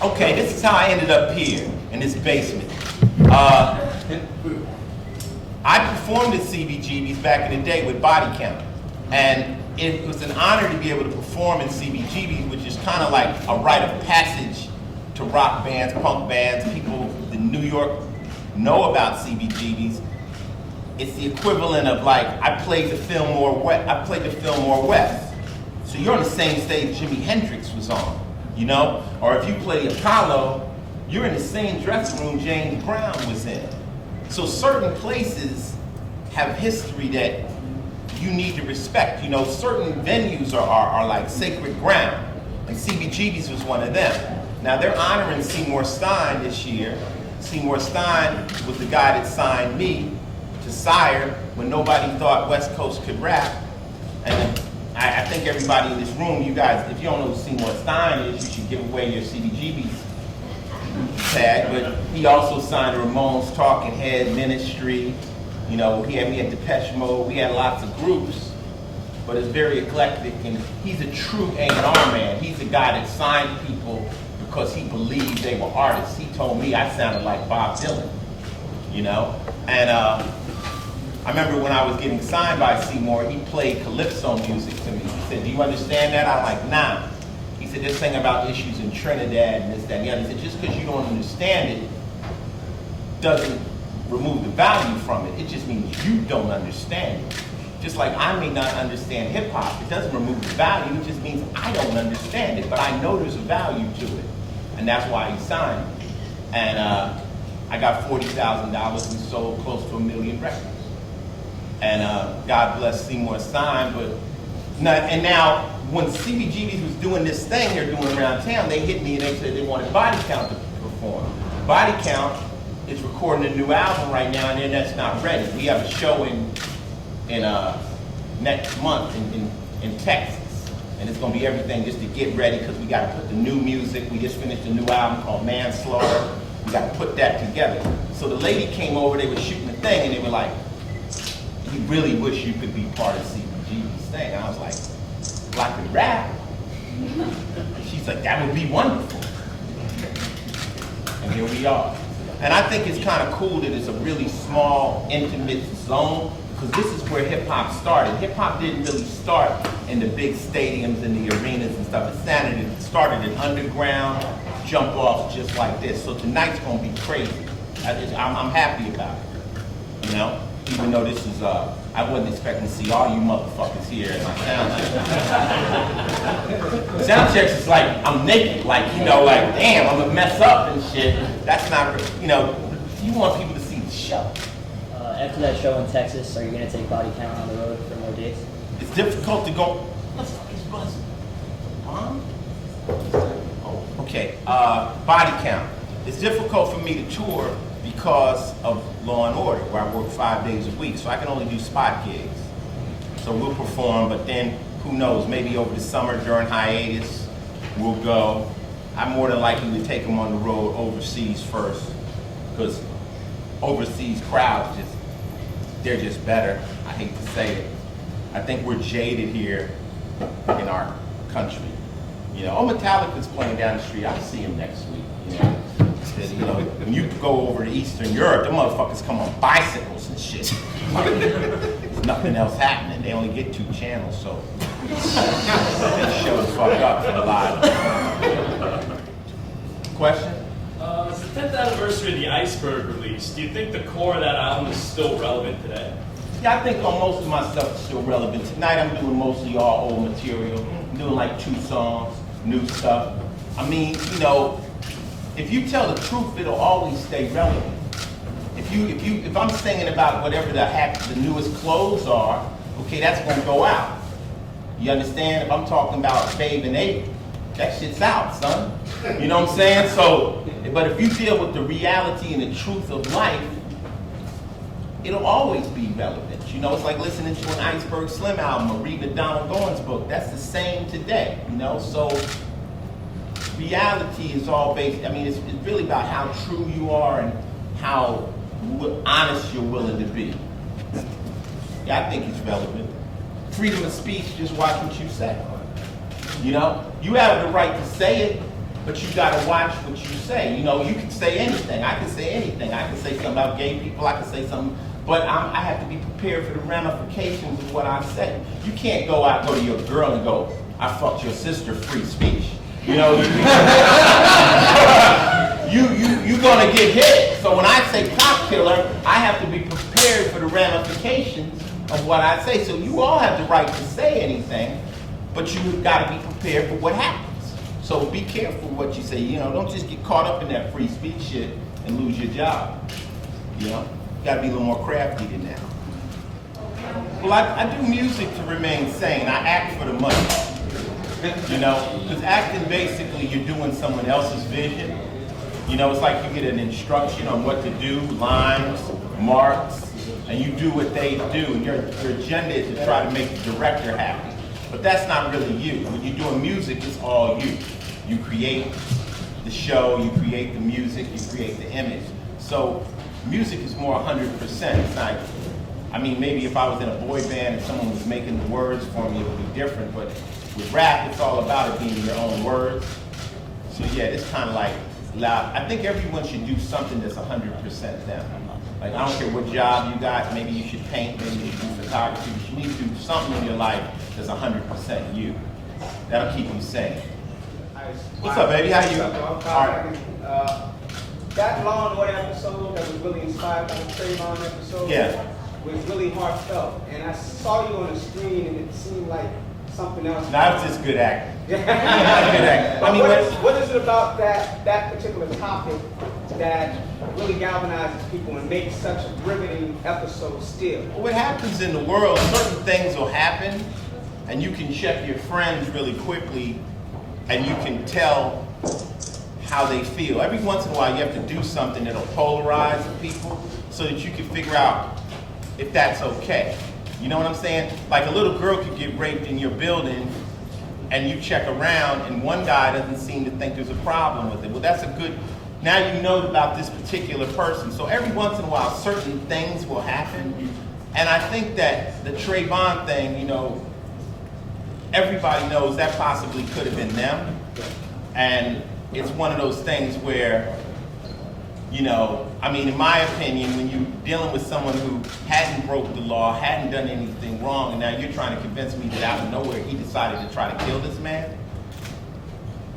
Okay, this is how I ended up here, in this basement. I performed at CBGB's back in the day with Body Count. And it was an honor to be able to perform in CBGB's, which is kind of like a rite of passage to rock bands, punk bands. People in New York know about CBGB's. It's the equivalent of like, I played the Fillmore West. So you're on the same stage Jimi Hendrix was on, you know? Or if you play Apollo, you're in the same dressing room James Brown was in. So certain places have history that you need to respect. You know, certain venues are like sacred ground, and CBGB's was one of them. Now they're honoring Seymour Stein this year. Seymour Stein was the guy that signed me to Sire when nobody thought West Coast could rap. And I think everybody in this room, you guys, if you don't know who Seymour Stein is, you should give away your CBGB's tag. But he also signed Ramones, Talking Head, Ministry. You know, he had me at Depeche Mode. We had lots of groups, but it's very eclectic. And he's a true A&R man. He's the guy that signed people because he believed they were artists. He told me I sounded like Bob Dylan, you know? And I remember when I was getting signed by Seymour, he played calypso music to me. He said, "Do you understand that?" I'm like, "Nah." He said, "This thing about issues in Trinidad and this, that, and the other." He said, "Just because you don't understand it doesn't remove the value from it. It just means you don't understand it. Just like I may not understand hip hop, it doesn't remove the value, it just means I don't understand it, but I know there's a value to it." And that's why he signed me. And I got $40,000 and sold close to 1 million records. And God bless Seymour Stein, and now when CBGB's was doing this thing they're doing around town, they hit me and they said they wanted Body Count to perform. Body Count is recording a new album right now, and that's not ready. We have a show in next month in Texas, and it's gonna be everything just to get ready because we got to put the new music. We just finished a new album called Manslaughter. We got to put that together. So the lady came over, they were shooting the thing, and they were like, "We really wish you could be part of CBGB's thing." And I was like, "Well, I could rap." And she's like, "That would be wonderful." And here we are. And I think it's kind of cool that it's a really small, intimate zone, because this is where hip hop started. Hip hop didn't really start in the big stadiums and the arenas and stuff. It started in underground jump offs just like this. So tonight's gonna be crazy. I'm happy about it, you know? Even though this is, I wasn't expecting to see all you motherfuckers here at my sound check. Sound checks is like, I'm naked, like, you know, like, damn, I'm gonna mess up and shit. That's not, you know, you want people to see the show. After that show in Texas, are you gonna take Body Count on the road for more dates? It's difficult to go, what the fuck is buzzing? Huh? Oh, okay, Body Count. It's difficult for me to tour because of Law and Order, where I work 5 days a week, so I can only do spot gigs. So we'll perform, but then who knows, maybe over the summer during hiatus, we'll go. I'm more than likely to take them on the road overseas first, because overseas crowds they're just better. I hate to say it. I think we're jaded here in our country. You know, Metallica's playing down the street, I'll see him next week, you know. You know, when you go over to Eastern Europe, the motherfuckers come on bicycles and shit. There's nothing else happening. They only get 2 channels, so they show the fuck up for the live. Question? It's the 10th anniversary of the Iceberg release. Do you think the core of that album is still relevant today? Yeah, I think most of my stuff is still relevant. Tonight I'm doing mostly all old material. I'm doing like 2 songs, new stuff. I mean, you know, if you tell the truth, it'll always stay relevant. If I'm singing about whatever the newest clothes are, okay, that's gonna go out. You understand? If I'm talking about Babe and Ape, that shit's out, son. You know what I'm saying? So, but if you deal with the reality and the truth of life, it'll always be relevant. You know, it's like listening to an Iceberg Slim album or reading a Donald Goins book. That's the same today, you know? So, reality is all based, I mean, it's really about how true you are and how honest you're willing to be. Yeah, I think it's relevant. Freedom of speech, just watch what you say. You know, you have the right to say it, But you gotta watch what you say. You know, you can say anything. I can say anything. I can say something about gay people. I can say something, but I have to be prepared for the ramifications of what I say. You can't go to your girl and go, "I fucked your sister," free speech. You know, you're gonna get hit. So when I say cop killer, I have to be prepared for the ramifications of what I say. So you all have the right to say anything, but you've got to be prepared for what happens. So be careful what you say. You know, don't just get caught up in that free speech shit and lose your job. You know, you got to be a little more crafty than that. Well, I do music to remain sane. I act for the money. You know, because acting basically you're doing someone else's vision. You know, it's like you get an instruction on what to do, lines, marks, and you do what they do. And your agenda is to try to make the director happy. But that's not really you. When you're doing music, it's all you. You create the show, you create the music, you create the image. So music is more 100%. It's not, I mean, maybe if I was in a boy band and someone was making the words for me, it would be different. But with rap, it's all about it being your own words. So yeah, it's kind of like loud. I think everyone should do something that's 100% them. Like, I don't care what job you got. Maybe you should paint, maybe you should do photography, but you need to do something in your life that's 100% you. That'll keep you sane. What's up, baby? How you? All right. That Law and Order episode that was really inspired by the Trayvon episode was really heartfelt. And I saw you on the screen and it seemed like something else. No, that was just good acting. Good acting. But what is it about that particular topic that really galvanizes people and makes such a riveting episode still? Well, what happens in the world, certain things will happen, and you can check your friends really quickly, and you can tell how they feel. Every once in a while, you have to do something that'll polarize people so that you can figure out if that's okay. You know what I'm saying? Like a little girl could get raped in your building, and you check around, and one guy doesn't seem to think there's a problem with it. Well, that's a good, now you know about this particular person. So every once in a while, certain things will happen. And I think that the Trayvon thing, you know, everybody knows that possibly could have been them. And it's one of those things where, you know, I mean, in my opinion, when you're dealing with someone who hadn't broke the law, hadn't done anything wrong, and now you're trying to convince me that out of nowhere he decided to try to kill this man,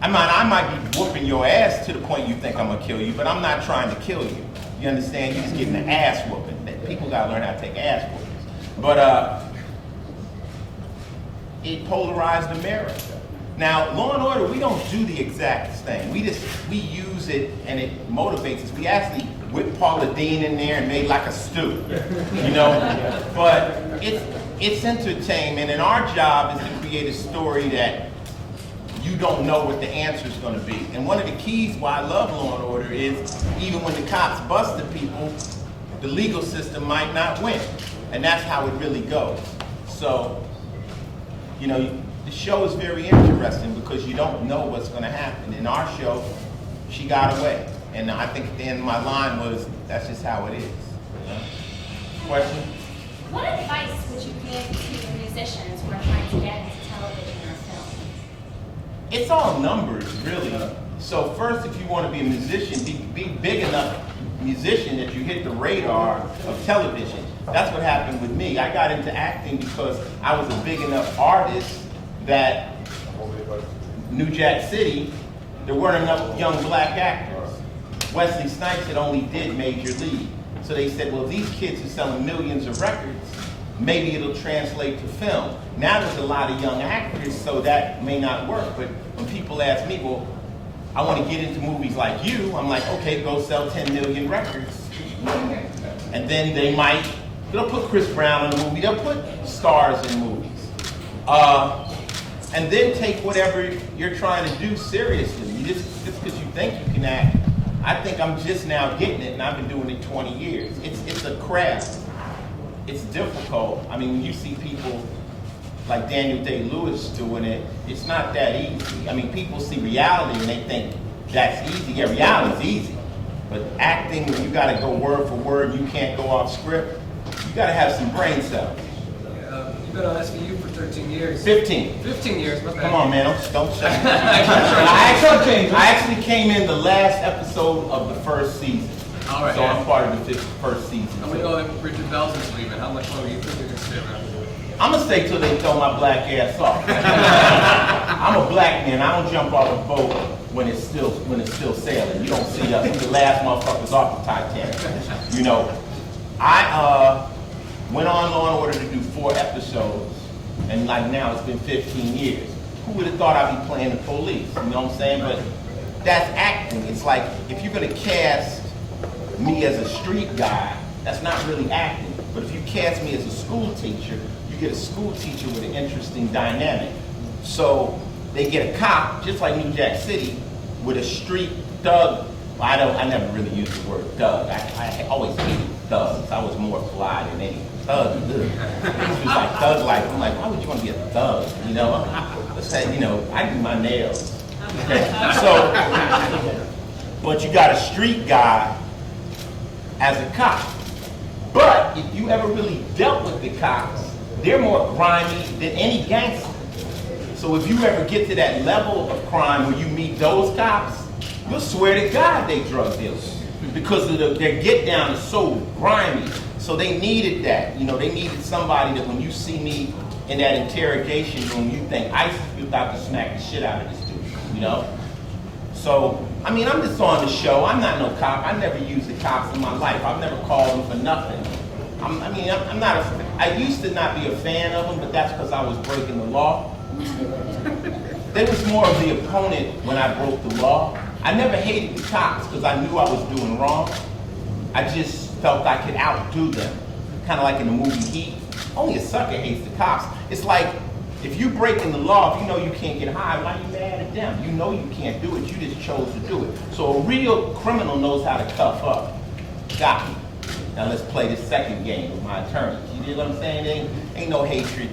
I might be whooping your ass to the point you think I'm gonna kill you, but I'm not trying to kill you. You understand? You're just getting the ass whooping. People gotta learn how to take ass whoopings. But it polarized America. Now, Law and Order, we don't do the exact thing. We use it and it motivates us. We actually whipped Paula Deen in there and made like a stew, you know? But it's entertainment, and our job is to create a story that you don't know what the answer is going to be. And one of the keys why I love Law and Order is even when the cops bust the people, the legal system might not win. And that's how it really goes. So, you know, the show is very interesting because you don't know what's going to happen. In our show, she got away. And I think at the end of my line was, that's just how it is. You know? Question? What advice would you give to the musicians who are trying to get into television or film? It's all numbers, really. So first, if you want to be a musician, be big enough musician that you hit the radar of television. That's what happened with me. I got into acting because I was a big enough artist that New Jack City, there weren't enough young black actors. Wesley Snipes had only did Major League. So they said, well, these kids are selling millions of records, maybe it'll translate to film. Now there's a lot of young actors, so that may not work. But when people ask me, well, I want to get into movies like you, I'm like, okay, go sell 10 million records. And then they'll put Chris Brown in a movie, they'll put stars in movies. And then take whatever you're trying to do seriously. Just because you think you can act, I think I'm just now getting it, and I've been doing it 20 years. It's a craft. It's difficult. I mean, when you see people like Daniel Day-Lewis doing it, it's not that easy. I mean, people see reality and they think that's easy. Yeah, reality's easy. But acting, when you got to go word for word, you can't go off script, you got to have some brain cells. You've been on SVU for 13 years. 15. 15 years, my bad. Come on, man, don't say. I actually came in the last episode of the first season. All right. So I'm part of the first season. And we know that Richard Belson's leaving. How much longer do you think you're going to stay around? I'm gonna stay till they throw my black ass off. I'm a black man. I don't jump off a boat when it's still sailing. You don't see us. We're the last motherfuckers off the Titanic. You know, I went on Law and Order to do 4 episodes, and like now it's been 15 years. Who would have thought I'd be playing the police? You know what I'm saying? But that's acting. It's like if you're gonna cast me as a street guy, that's not really acting. But if you cast me as a school teacher, you get a school teacher with an interesting dynamic. So they get a cop, just like New Jack City, with a street thug. I never really used the word thug. I always hated thugs. I was more fly than any thug. It was like thug life. I'm like, why would you want to be a thug? You know, I do my nails. Okay. So, but you got a street guy as a cop. But if you ever really dealt with the cops, they're more grimy than any gangster. So if you ever get to that level of crime where you meet those cops, you'll swear to God they drug dealers. Because their get down is so grimy. So they needed that. You know, they needed somebody that when you see me in that interrogation room, you think, you're about to smack the shit out of this dude, you know? So, I mean, I'm just on the show. I'm not no cop. I never used the cops in my life. I've never called them for nothing. I used to not be a fan of them, but that's because I was breaking the law. They was more of the opponent when I broke the law. I never hated the cops because I knew I was doing wrong. I just felt I could outdo them. Kind of like in the movie Heat. Only a sucker hates the cops. It's like, if you're breaking the law, if you know you can't get high, why are you mad at them? You know you can't do it, you just chose to do it. So a real criminal knows how to tough up. Got me. Now let's play this second game with my attorneys. You know what I'm saying? Ain't no hatred.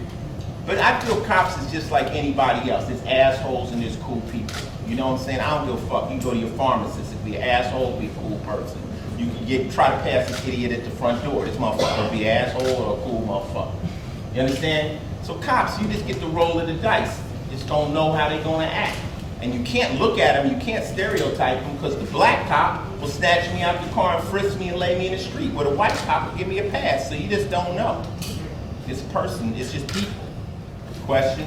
But I feel cops is just like anybody else. There's assholes and there's cool people. You know what I'm saying? I don't give a fuck. You go to your pharmacist, if be an asshole, be a cool person. You can try to pass this idiot at the front door. This motherfucker will be an asshole or a cool motherfucker. You understand? So cops, you just get the roll of the dice. You just don't know how they're gonna act. And you can't look at them, you can't stereotype them, because the black cop will snatch me out the car and frisk me and lay me in the street, where the white cop will give me a pass. So you just don't know. This person, it's just people. Question?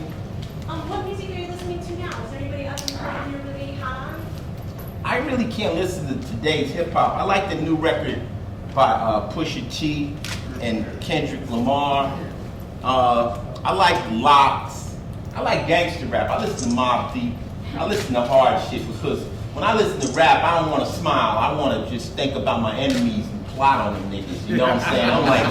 What music are you listening to now? Is there anybody up and coming you're really hot on? I really can't listen to today's hip hop. I like the new record by Pusha T and Kendrick Lamar. I like Locks. I like gangster rap. I listen to Mobb Deep. I listen to hard shit because when I listen to rap, I don't want to smile. I want to just think about my enemies and plot on them niggas. You know what I'm saying? I'm like,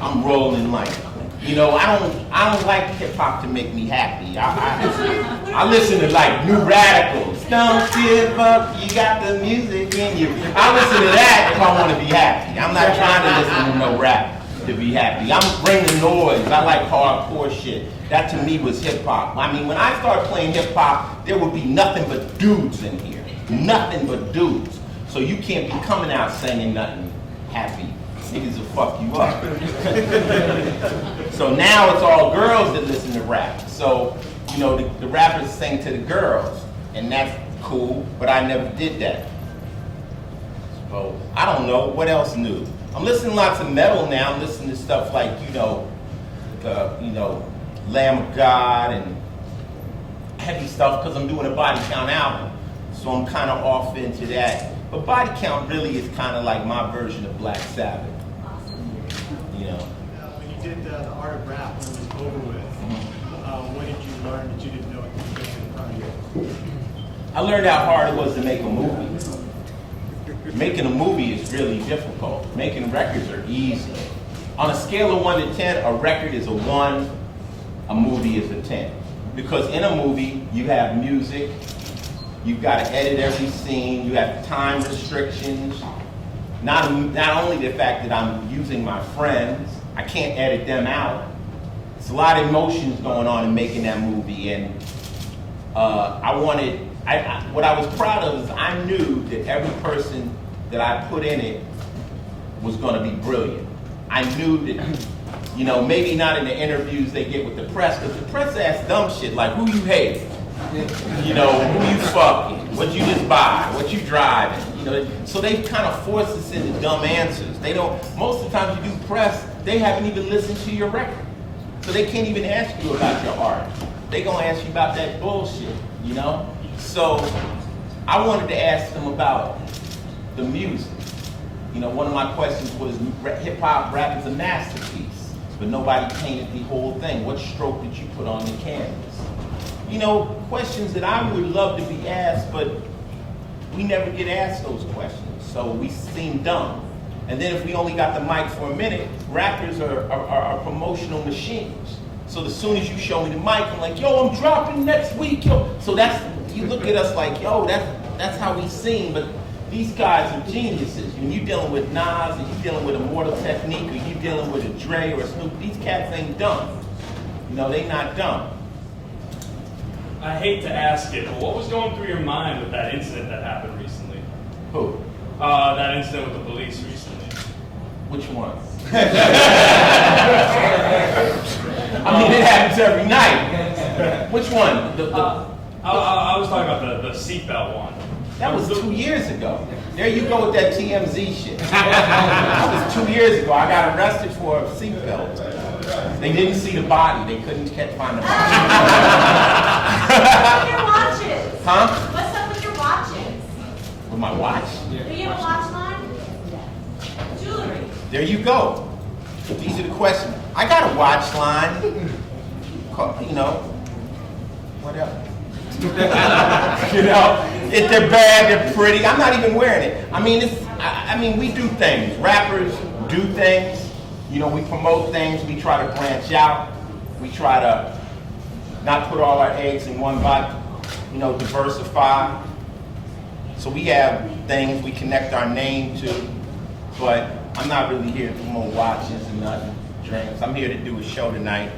I'm rolling like, you know, I don't like hip hop to make me happy. I listen to like New Radicals. Don't give up, you got the music in you. I listen to that if I want to be happy. I'm not trying to listen to no rap to be happy. I'm bringing noise. I like hardcore shit. That to me was hip hop. I mean, when I started playing hip hop, there would be nothing but dudes in here. Nothing but dudes. So you can't be coming out singing nothing happy. Niggas will fuck you up. So now it's all girls that listen to rap. So, you know, the rappers sing to the girls. And that's cool, but I never did that. So, I don't know, what else new? I'm listening to lots of metal now. I'm listening to stuff like, Lamb of God and heavy stuff because I'm doing a Body Count album. So I'm kind of off into that. But Body Count really is kind of like my version of Black Sabbath. You know. When you did the art of rap, when it was over with, what did you learn that you didn't know at the beginning in front of you? I learned how hard it was to make a movie. Making a movie is really difficult. Making records are easy. On a scale of 1 to 10, a record is a 1, a movie is a 10. Because in a movie, you have music, you've got to edit every scene, you have time restrictions. Not only the fact that I'm using my friends, I can't edit them out. It's a lot of emotions going on in making that movie, and what I was proud of is I knew that every person that I put in it was going to be brilliant. I knew that You know, maybe not in the interviews they get with the press, because the press asks dumb shit like, who you hate? You know, who you fucking? What you just buy? What you driving? You know, so they kind of force us into dumb answers. They don't, most of the times you do press, they haven't even listened to your record. So they can't even ask you about your art. They gonna ask you about that bullshit, you know? So I wanted to ask them about the music. You know, one of my questions was, hip hop rap is a masterpiece, but nobody painted the whole thing. What stroke did you put on the canvas? You know, questions that I would love to be asked, but we never get asked those questions, so we seem dumb. And then if we only got the mic for a minute, rappers are promotional machines. So as soon as you show me the mic, I'm like, yo, I'm dropping next week, yo. So that's, you look at us like, yo, that's how we seem, but these guys are geniuses. When you're dealing with Nas, and you're dealing with Immortal Technique, or you're dealing with a Dre or a Snoop, these cats ain't dumb. You know, they not dumb. I hate to ask it, but what was going through your mind with that incident that happened recently? Who? That incident with the police recently. Which one? I mean, it happens every night. Which one? I was talking about the seatbelt one. That was 2 years ago. There you go with that TMZ shit. That was 2 years ago. I got arrested for a seatbelt. They didn't see the body. They couldn't find the body. What's up with your watches? Huh? What's up with your watches? With my watch? Do you have a watch line? Jewelry. There you go. These are the questions. I got a watch line. You know, whatever. You know, if they're bad, they're pretty. I'm not even wearing it. I mean, I mean, we do things. Rappers do things. You know, we promote things. We try to branch out. We try to not put all our eggs in one bucket. You know, diversify. So we have things we connect our name to, but I'm not really here to promote watches and nothing, drinks. I'm here to do a show tonight,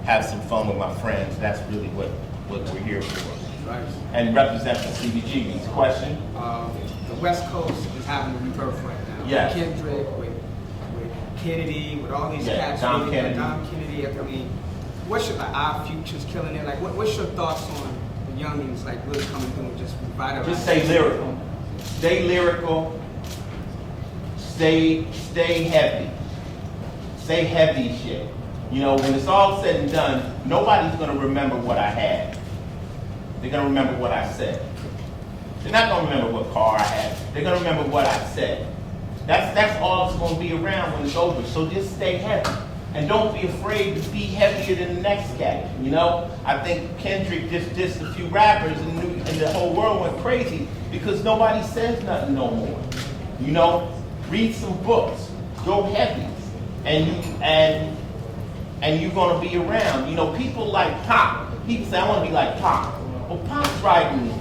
have some fun with my friends. That's really what we're here for. Right. And represent the CBGB's question. The West Coast is having a rebirth right now. Yes. Kendrick, with Kennedy, with all these cats. Dom Kennedy. Dom Kennedy. I mean, what's your, Our Future's killing it. Like, what's your thoughts on the youngins like really coming through and just revitalizing? Just stay lyrical. Stay lyrical. Stay heavy. Stay heavy shit. You know, when it's all said and done, nobody's gonna remember what I had. They're gonna remember what I said. They're not gonna remember what car I had. They're gonna remember what I said. That's all that's gonna be around when it's over. So just stay heavy. And don't be afraid to be heavier than the next guy. You know, I think Kendrick just dissed a few rappers and the whole world went crazy because nobody says nothing no more. You know, read some books, go heavy, and you're gonna be around. You know, people like Pop. People say, I wanna be like Pop. Well, Pop's writing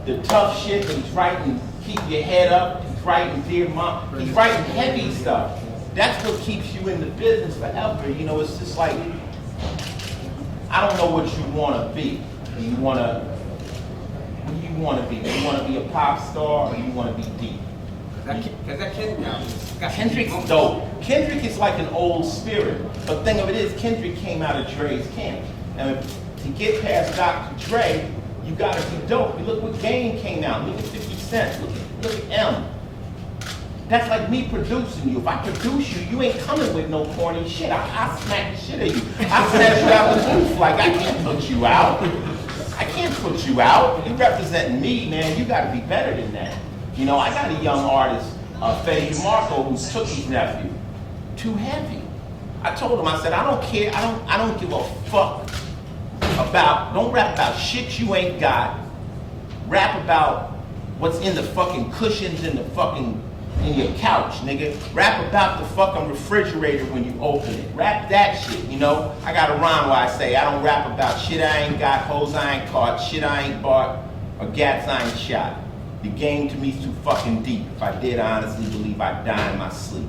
the tough shit, but he's writing keep your head up, he's writing Dear Mom, he's writing heavy stuff. That's what keeps you in the business forever. You know, it's just like, I don't know what you wanna be. What do you wanna be? Do you wanna be a pop star or do you wanna be deep? Because that Kendrick album got Kendrick's dope. Kendrick is like an old spirit. But the thing of it is, Kendrick came out of Dre's camp. And to get past Dr. Dre, you gotta be dope. You look what Game came out. Look at 50 Cent. Look at M. That's like me producing you. If I produce you, you ain't coming with no corny shit. I smack the shit out of you. I snatch you out the booth. Like, I can't put you out. I can't put you out. You representing me, man. You gotta be better than that. You know, I got a young artist, Fede Marco, who's Tookie's nephew. Too heavy. I told him, I said, I don't care, I don't give a fuck about, don't rap about shit you ain't got. Rap about what's in the fucking cushions in your couch, nigga. Rap about the fucking refrigerator when you open it. Rap that shit, you know? I got a rhyme where I say, I don't rap about shit I ain't got, hoes I ain't caught, shit I ain't bought, or gats I ain't shot. The game to me is too fucking deep. If I did, I honestly believe I'd die in my sleep.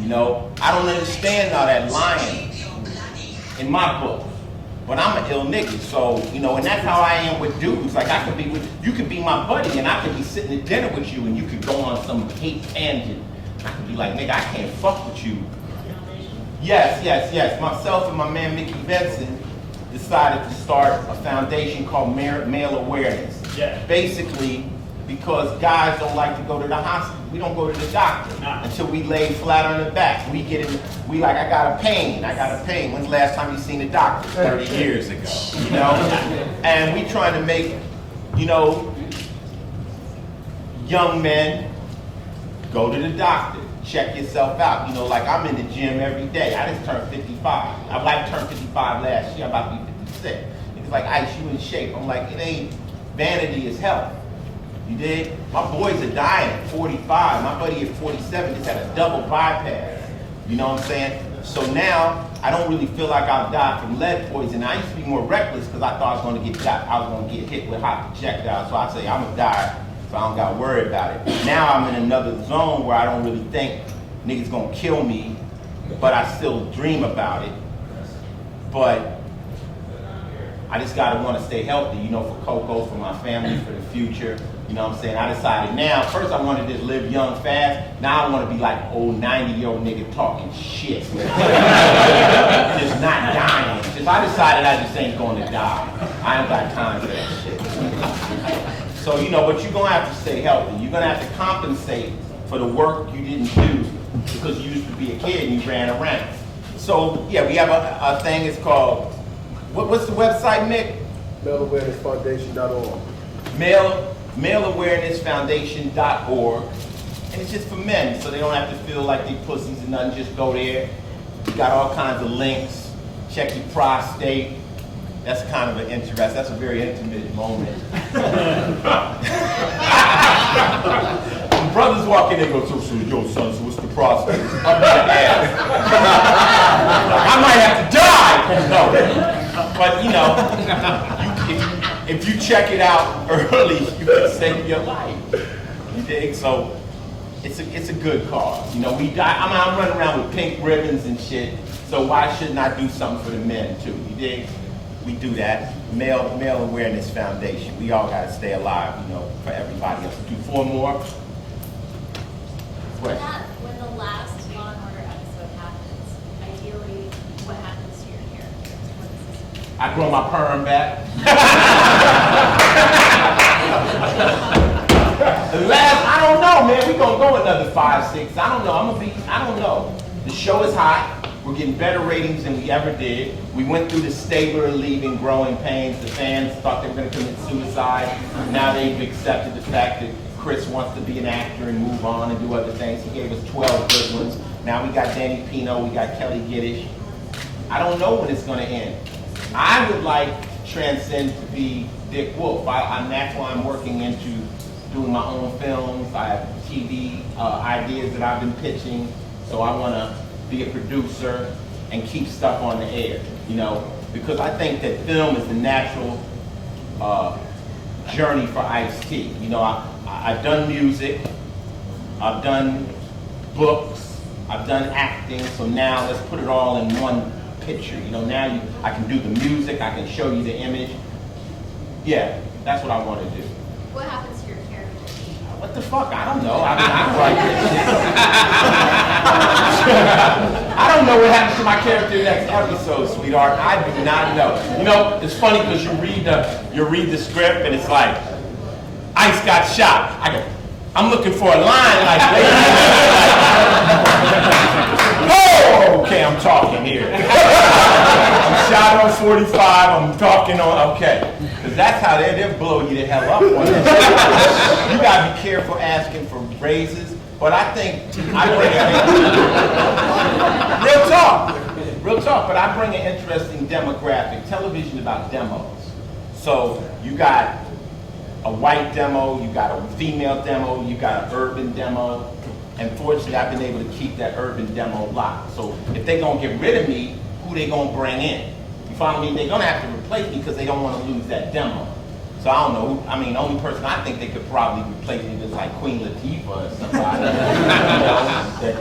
You know, I don't understand all that lying in my book. But I'm an ill nigga, so, you know, and that's how I am with dudes. Like, I could be with, you could be my buddy, and I could be sitting at dinner with you, and you could go on some hate tangent. I could be like, nigga, I can't fuck with you. Yes. Myself and my man Mickey Benson decided to start a foundation called Male Awareness. Yeah. Basically, because guys don't like to go to the hospital. We don't go to the doctor until we lay flat on the back. We get in, I got a pain. When's the last time you seen a doctor? 30 years ago, you know? And we trying to make, you know, young men go to the doctor, check yourself out. You know, like I'm in the gym every day. I just turned 55. I turned 55 last year. I'm about to be 56. It's like, Ice, you in shape. I'm like, it ain't vanity, is health. You dig? My boys are dying at 45. My buddy at 47 just had a double bypass. You know what I'm saying? So now, I don't really feel like I'll die from lead poisoning. I used to be more reckless because I thought I was going to get shot. I was going to get hit with hot projectiles. So I say, I'm going to die, so I don't got to worry about it. Now I'm in another zone where I don't really think niggas going to kill me, but I still dream about it. But I just got to want to stay healthy, you know, for Coco, for my family, for the future. You know what I'm saying? I decided now, first I wanted to just live young fast. Now I want to be like an old 90-year-old nigga talking shit. Just not dying. I decided I just ain't going to die. I ain't got time for that shit. So, you know, but you're going to have to stay healthy. You're going to have to compensate for the work you didn't do because you used to be a kid and you ran around. So, yeah, we have a thing, it's called, what's the website, Mick? MaleAwarenessFoundation.org. MaleAwarenessFoundation.org. And it's just for men, so they don't have to feel like they pussies and nothing, just go there. We got all kinds of links. Check your prostate. That's kind of that's a very intimate moment. When brothers walk in, they go, so yo son, so what's the prostate? Up in the ass. I might have to die! No. But you know, if you check it out early, you can save your life. You dig? So it's a good cause. You know, I'm running around with pink ribbons and shit. So why shouldn't I do something for the men too? You dig? We do that. Male Awareness Foundation. We all gotta stay alive, you know, for everybody else. Do 4 more. When the last Law and Order episode happens, ideally, what happens to your character? I grow my perm back. I don't know, man. We gonna go another 5, 6. I don't know. I don't know. The show is hot. We're getting better ratings than we ever did. We went through the Stabler leaving Growing Pains. The fans thought they were gonna commit suicide. Now they've accepted the fact that Chris wants to be an actor and move on and do other things. He gave us 12 good ones. Now we got Danny Pino, we got Kelly Giddish. I don't know when it's gonna end. I would like to transcend to be Dick Wolf. That's why I'm working into doing my own films. I have TV ideas that I've been pitching. So I wanna be a producer and keep stuff on the air, you know, because I think that film is the natural journey for Ice-T. You know, I've done music, I've done books, I've done acting, so now let's put it all in one picture. You know, now I can do the music, I can show you the image. Yeah, that's what I want to do. What happens to your character? What the fuck? I don't know. I don't write this shit. I don't know what happens to my character next episode, sweetheart. I do not know. You know, it's funny because you read the script and it's like, Ice got shot. I'm looking for a line like that. Oh, okay, I'm talking here. I'm shot on 45, I'm talking on, okay. Because that's how they'll blow you the hell up on this. You gotta be careful asking for raises, but I think I bring real talk, but I bring an interesting demographic. Television about demos. So you got a white demo, you got a female demo, you got an urban demo. And fortunately, I've been able to keep that urban demo locked. So if they're gonna get rid of me, who they gonna bring in? You follow me? They're gonna have to replace me because they don't want to lose that demo. So I don't know. I mean, the only person I think they could probably replace me is like Queen Latifah or somebody, you know,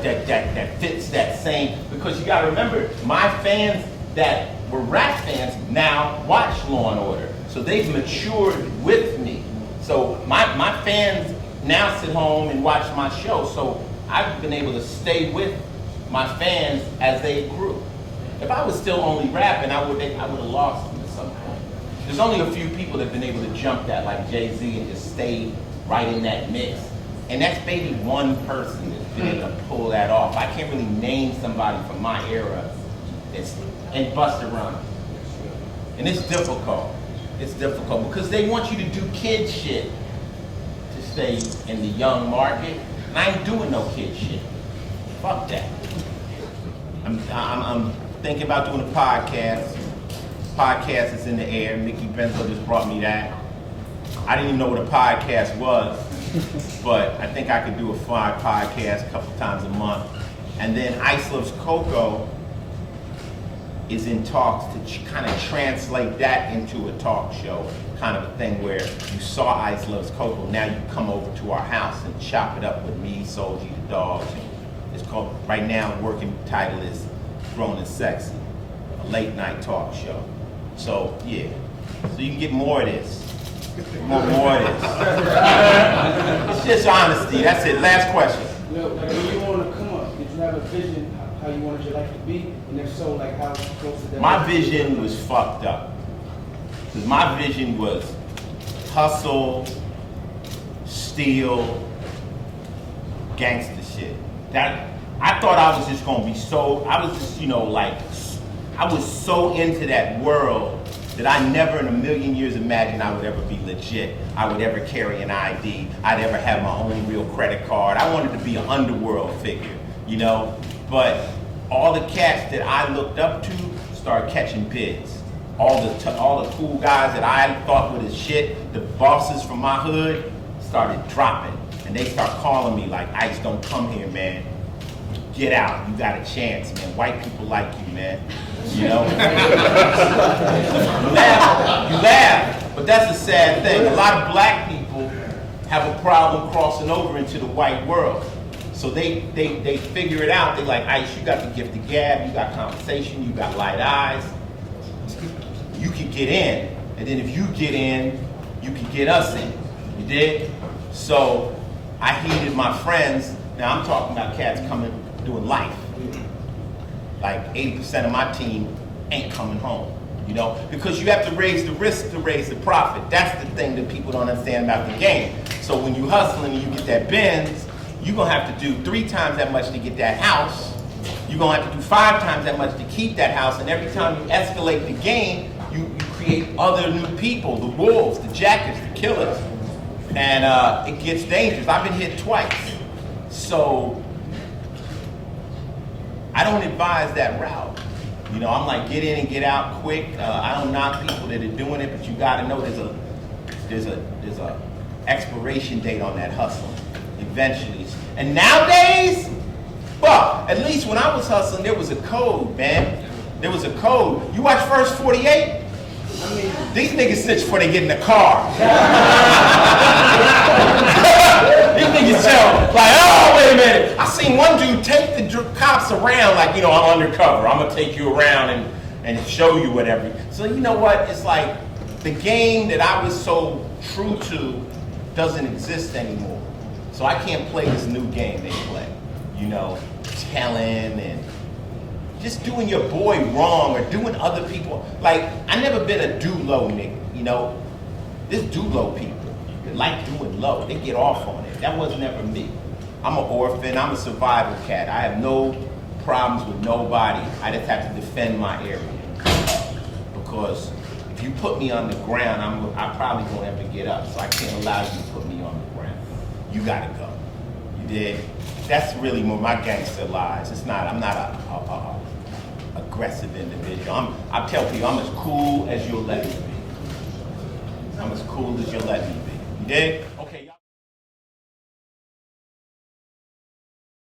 that fits that same. Because you gotta remember, my fans that were rap fans now watch Law and Order, so they've matured with me. So my fans now sit home and watch my show. So I've been able to stay with my fans as they grew. If I was still only rapping, I would have lost them at some point. There's only a few people that have been able to jump that, like Jay-Z, and just stay right in that mix. And that's maybe one person that's been able to pull that off. I can't really name somebody from my era and Busta Rhymes. And it's difficult. It's difficult because they want you to do kid shit to stay in the young market. And I ain't doing no kid shit. Fuck that. I'm thinking about doing a podcast. Podcast is in the air. Mickey Benzo just brought me that. I didn't even know what a podcast was, but I think I could do a fly podcast a couple times a month. And then Ice Loves Coco is in talks to kind of translate that into a talk show, kind of a thing where you saw Ice Loves Coco, now you come over to our house and chop it up with me, Soulja, the dogs. It's called, right now, working title is Grown and Sexy, a late night talk show. So, yeah, so you can get more of this. More of this. It's just honesty, that's it. Last question. You know, like when you want to come up, did you have a vision how you wanted your life to be? And if so, like how close to that? My vision was fucked up. Because my vision was hustle, steal, gangster shit. That I thought I was just gonna be so, I was just, you know, like, I was so into that world that I never in a million years imagined I would ever be legit. I would ever carry an ID. I'd ever have my own real credit card. I wanted to be an underworld figure, you know? But all the cats that I looked up to started catching bids. All the cool guys that I thought were the shit, the bosses from my hood, started dropping. And they start calling me like, Ice, don't come here, man. Get out, you got a chance, man. White people like you, man. You know? You laugh, but that's a sad thing. A lot of black people have a problem crossing over into the white world. So they figure it out. They like, Ice, you got the gift of gab, you got conversation, you got light eyes. You can get in, and then if you get in, you can get us in. You dig? So I heeded my friends. Now I'm talking about cats coming, doing life. Like 80% of my team ain't coming home, you know? Because you have to raise the risk to raise the profit. That's the thing that people don't understand about the game. So when you hustling and you get that Benz, you're gonna have to do 3 times that much to get that house. You're gonna have to do 5 times that much to keep that house. And every time you escalate the game, you create other new people, the wolves, the jackets, the killers. And it gets dangerous. I've been hit twice. So I don't advise that route. You know, I'm like, get in and get out quick. I don't knock people that are doing it, but you gotta know there's a expiration date on that hustle, eventually. And nowadays, well, at least when I was hustling, there was a code, man. There was a code. You watch First 48? I mean, these niggas snitch before they get in the car. These niggas tell, like, oh, wait a minute. I seen one dude take the cops around, like, you know, I'm undercover. I'm gonna take you around and show you whatever. So you know what? It's like the game that I was so true to doesn't exist anymore. So I can't play this new game they play. You know, telling and just doing your boy wrong or doing other people. Like, I never been a do-low nigga, you know? There's do-low people that like doing low. They get off on it. That was never me. I'm an orphan. I'm a survival cat. I have no problems with nobody. I just have to defend my area. Because if you put me on the ground, I probably won't ever get up. So I can't allow you to put me on the ground. You gotta go. You did? That's really where my gangster lies. It's not, I'm not a aggressive individual. I tell people I'm as cool as you'll let me be. I'm as cool as you'll let me be. You dig? Okay.